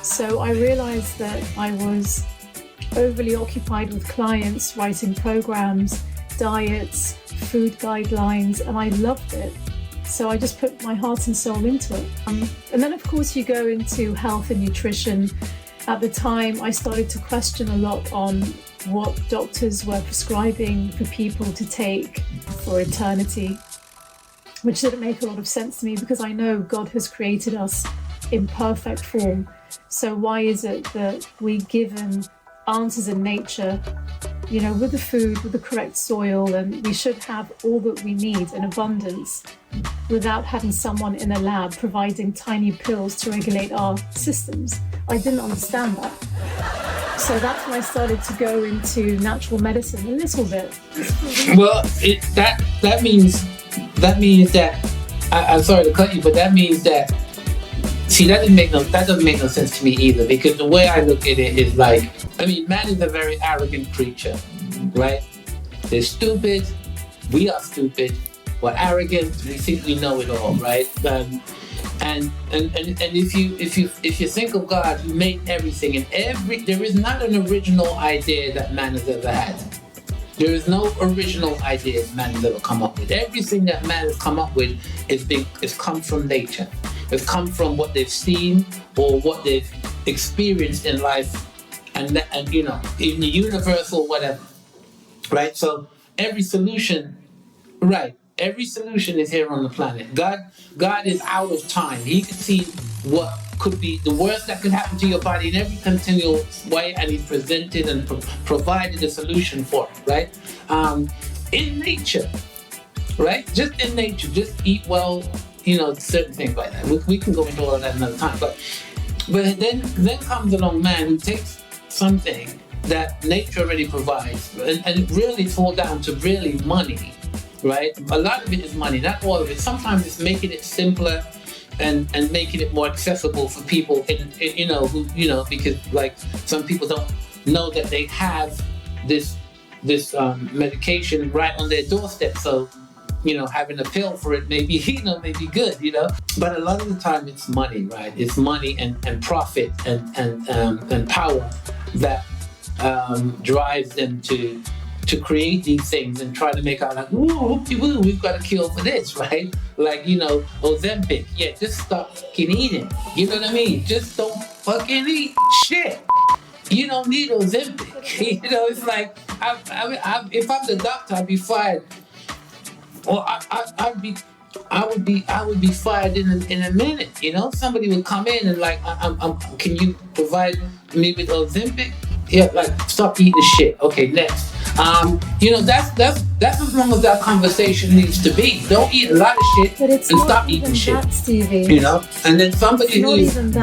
So I realized that I was overly occupied with clients, writing programs, diets, food guidelines, and I loved it. So I just put my heart and soul into it. And then of course you go into health and nutrition. At the time, I started to question a lot on what doctors were prescribing for people to take for eternity, which didn't make a lot of sense to me because I know God has created us in perfect form. So why is it that we're given answers in nature, with the food, with the correct soil, and we should have all that we need in abundance without having someone in a lab providing tiny pills to regulate our systems? I didn't understand that. So that's when I started to go into natural medicine a little bit. Well, that means that I'm sorry to cut you, but that means that that doesn't make no sense to me either, because the way I look at it is like, man is a very arrogant creature, right? They're stupid. We are stupid. We're arrogant. We think we know it all, right? And if you think of God, He made everything, and there is not an original idea that man has ever had. There is no original idea man has ever come up with. Everything that man has come up with is come from nature. It's come from what they've seen or what they've experienced in life, and in the universe or whatever, right? So every solution is here on the planet. God is out of time. He can see what could be the worst that could happen to your body in every continual way, and He's presented and provided a solution for it, right? In nature, right? Just in nature, just eat well, certain things like that. We can go into all of that another time, but then comes along man who takes something that nature already provides, and it really falls down to really money, right? A lot of it is money, not all of it. Sometimes it's making it simpler and making it more accessible for people, because like some people don't know that they have this medication right on their doorstep. So, having a pill for it may be good, But a lot of the time it's money, right? It's money and profit and power that drives them to create these things and try to make out like, woo, we've got a cure for this, right? Like, Ozempic. Yeah, just stop fucking eating. You know what I mean? Just don't fucking eat shit. You don't need Ozempic. It's like, if I'm the doctor, I'd be fired. Or I would be fired in a minute. Somebody would come in and like, can you provide me with Ozempic? Yeah, like stop eating the shit. Okay, next. That's as long as that conversation needs to be. Don't eat a lot of shit and stop eating shit. Stevie. And then somebody It's not even that.